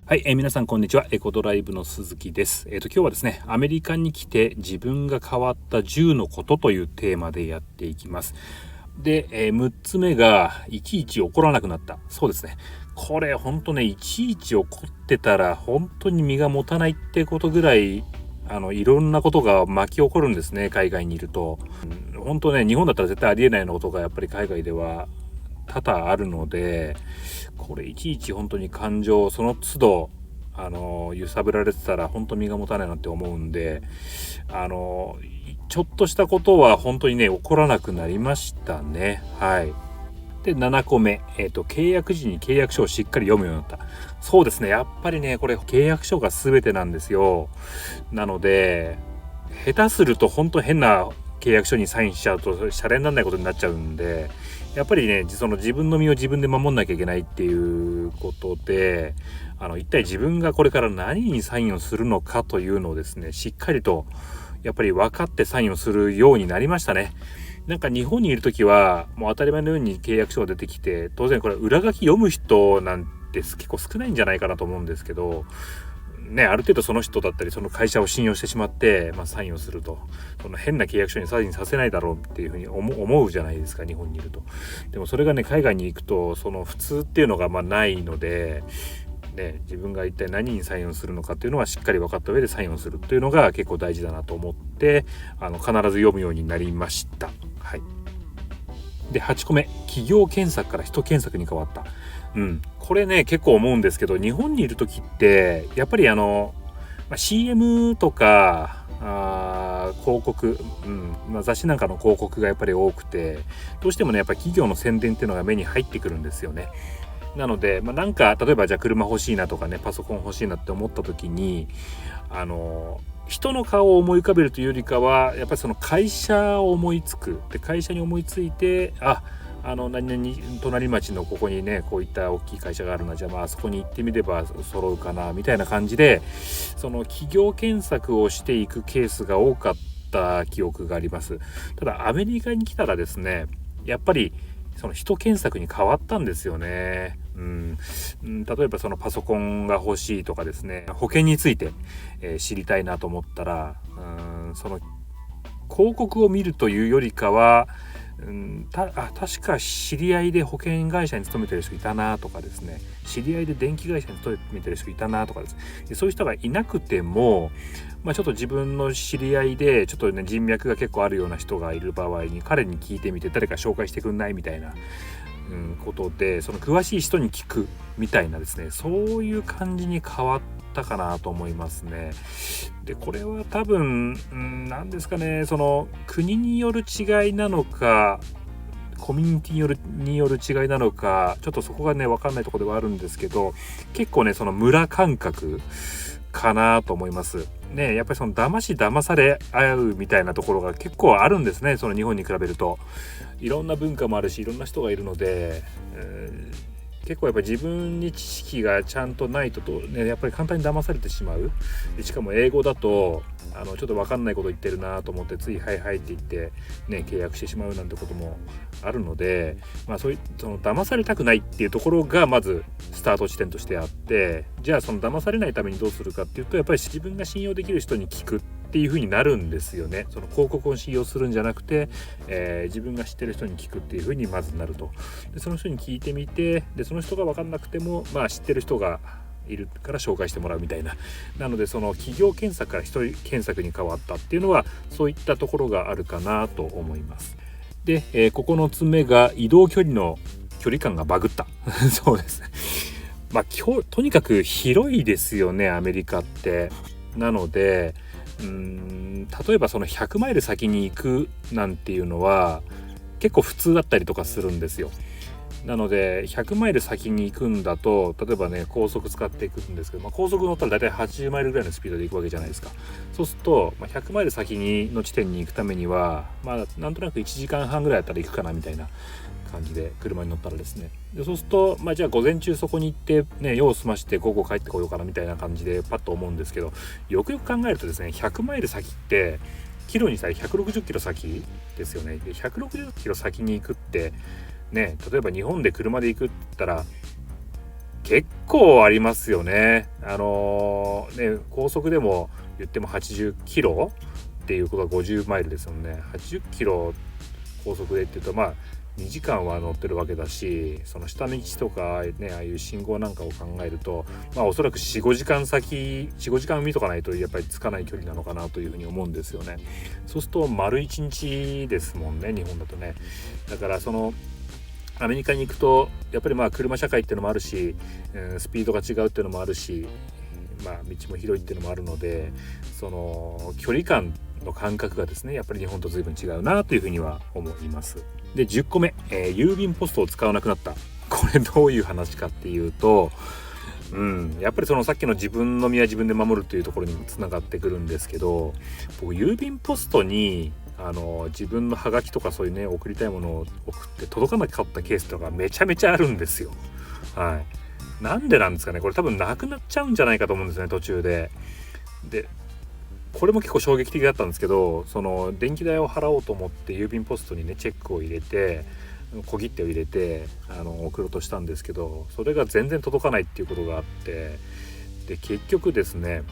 はい、皆さんこんにちは。エコドライブの鈴木です。今日はですね、アメリカに来て自分が変わった10のことというテーマでやっていきます。で、6つ目がいちいち怒らなくなった。そうですね。これ本当ね、いちいち怒ってたら本当に身が持たないってことぐらい、いろんなことが巻き起こるんですね、海外にいると。本当ね、日本だったら絶対ありえないようなことがやっぱり海外では多々あるので、これいちいち本当に感情その都度揺さぶられてたら本当身が持たないなって思うんで、ちょっとしたことは本当にね起こらなくなりましたね。はい。で7個目、契約時に契約書をしっかり読むようになった。そうですね、やっぱりねこれ契約書が全てなんですよ。なので下手すると本当変な契約書にサインしちゃうとシャレにならないことになっちゃうんで、やっぱりねその自分の身を自分で守んなきゃいけないっていうことで、一体自分がこれから何にサインをするのかというのをですねしっかりとやっぱり分かってサインをするようになりましたね。なんか日本にいる時はもう当たり前のように契約書が出てきて、当然これ裏書き読む人なんて結構少ないんじゃないかなと思うんですけどね、ある程度その人だったりその会社を信用してしまって、サインをすると、その変な契約書にサインさせないだろうっていうふうに思うじゃないですか、日本にいると。でもそれがね海外に行くとその普通っていうのがないので、ね、自分が一体何にサインをするのかっていうのはしっかり分かった上でサインをするっていうのが結構大事だなと思って、必ず読むようになりました。はい。で8個目、企業検索から人検索に変わった。これね結構思うんですけど、日本にいる時ってやっぱりCM とか広告、雑誌なんかの広告がやっぱり多くて、どうしてもねやっぱり企業の宣伝っていうのが目に入ってくるんですよね。なので、なんか例えばじゃあ車欲しいなとかねパソコン欲しいなって思った時に人の顔を思い浮かべるというよりかはやっぱりその会社を思いつく。で会社に思いついて何々隣町のここにねこういった大きい会社があるな、じゃああそこに行ってみれば揃うかなみたいな感じで、その企業検索をしていくケースが多かった記憶があります。ただアメリカに来たらですね、やっぱりその人検索に変わったんですよね。例えばそのパソコンが欲しいとかですね、保険について、知りたいなと思ったら、その広告を見るというよりかは、確か知り合いで保険会社に勤めてる人いたなとかですね、知り合いで電気会社に勤めてる人いたなとかです。でそういう人がいなくても、ちょっと自分の知り合いでちょっとね人脈が結構あるような人がいる場合に彼に聞いてみて、誰か紹介してくんないみたいな、ことで、その詳しい人に聞くみたいなですね、そういう感じに変わったかなと思いますね。でこれは多分何ですかね、その国による違いなのかコミュニティによる違いなのか、ちょっとそこがね分かんないところではあるんですけど、結構ねその村感覚かなと思いますね。やっぱりその騙され合うみたいなところが結構あるんですね。その日本に比べるといろんな文化もあるしいろんな人がいるので、結構やっぱり自分に知識がちゃんとないとね、やっぱり簡単に騙されてしまう。でしかも英語だとちょっと分かんないこと言ってるなと思ってついはいはいって言ってね契約してしまうなんてこともあるので、そういうその騙されたくないっていうところがまずスタート地点としてあって、じゃあその騙されないためにどうするかっていうと、やっぱり自分が信用できる人に聞くっていう風になるんですよね。その広告を信用するんじゃなくて、自分が知ってる人に聞くっていう風にまずなると。でその人に聞いてみて、でその人が分かんなくても知ってる人がいるから紹介してもらうみたいな。なのでその企業検索から人検索に変わったっていうのはそういったところがあるかなと思います。で、9つ目が移動距離の距離感がバグったそうですね。とにかく広いですよね、アメリカって。なので例えばその100マイル先に行くなんていうのは結構普通だったりとかするんですよ。なので100マイル先に行くんだと、例えばね高速使っていくんですけど、高速乗ったら大体80マイルぐらいのスピードで行くわけじゃないですか。そうすると、100マイル先の地点に行くためにはなんとなく1時間半ぐらいだったら行くかなみたいな感じで車に乗ったらですね、でそうするとじゃあ午前中そこに行ってね用を済まして午後帰ってこようかなみたいな感じでパッと思うんですけど、よくよく考えるとですね、100マイル先ってキロにしたら160キロ先ですよね。で160キロ先に行くってね、例えば日本で車で行くって言ったら結構ありますよね。高速でも言っても80キロっていうことは50マイルですよね。80キロ高速でって言うと2時間は乗ってるわけだし、その下道とかね、ああいう信号なんかを考えると、おそらく 4,5 時間4,5 時間見とかないとやっぱりつかない距離なのかなというふうに思うんですよね。そうすると丸1日ですもんね、日本だとね。だからアメリカに行くとやっぱり車社会っていうのもあるし、スピードが違うっていうのもあるし、道も広いっていうのもあるので、その距離感の感覚がですね、やっぱり日本と随分違うなというふうには思います。で10個目、郵便ポストを使わなくなった。これどういう話かっていうと、やっぱりそのさっきの自分の身は自分で守るというところにもつながってくるんですけど、僕郵便ポストに自分のハガキとかそういうね、送りたいものを送って届かなかったケースとかめちゃめちゃあるんですよ。はい。なんでなんですかね。これ多分なくなっちゃうんじゃないかと思うんですね、途中で。でこれも結構衝撃的だったんですけど、その電気代を払おうと思って郵便ポストにねチェックを入れて、小切手を入れて送ろうとしたんですけど、それが全然届かないっていうことがあって、で結局ですね、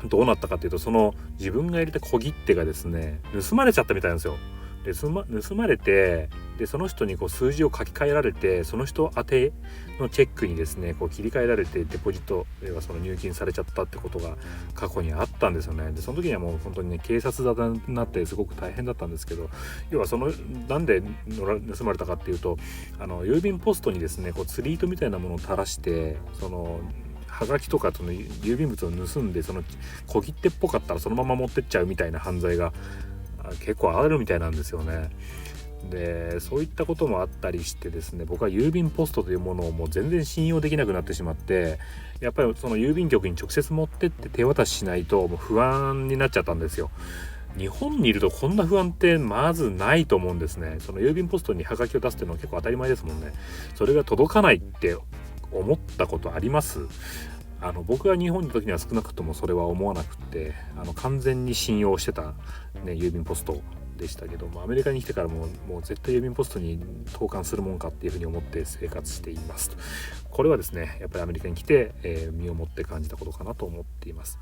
どうなったかっていうと、その自分が入れた小切手がですね盗まれちゃったみたいなんですよ。で盗まれて、でその人に数字を書き換えられて、その人宛てのチェックにですね切り替えられて、デポジットがその入金されちゃったってことが過去にあったんですよね。でその時にはもう本当にね、警察沙汰になってすごく大変だったんですけど、要はなんで盗まれたかっていうと、郵便ポストにですね釣り糸みたいなものを垂らして、はがきとかその郵便物を盗んで、その小切手っぽかったらそのまま持ってっちゃうみたいな犯罪が結構あるみたいなんですよね。でそういったこともあったりしてですね、僕は郵便ポストというものをもう全然信用できなくなってしまって、やっぱりその郵便局に直接持ってって手渡ししないともう不安になっちゃったんですよ。日本にいるとこんな不安ってまずないと思うんですね。その郵便ポストにハガキを出すっていうのは結構当たり前ですもんね。それが届かないって思ったことあります？僕が日本にいた時には少なくともそれは思わなくて、完全に信用してた、郵便ポストでしたけども、アメリカに来てからもう絶対郵便ポストに投函するもんかっていうふうに思って生活していますと。これはですね、やっぱりアメリカに来て、身をもって感じたことかなと思っています。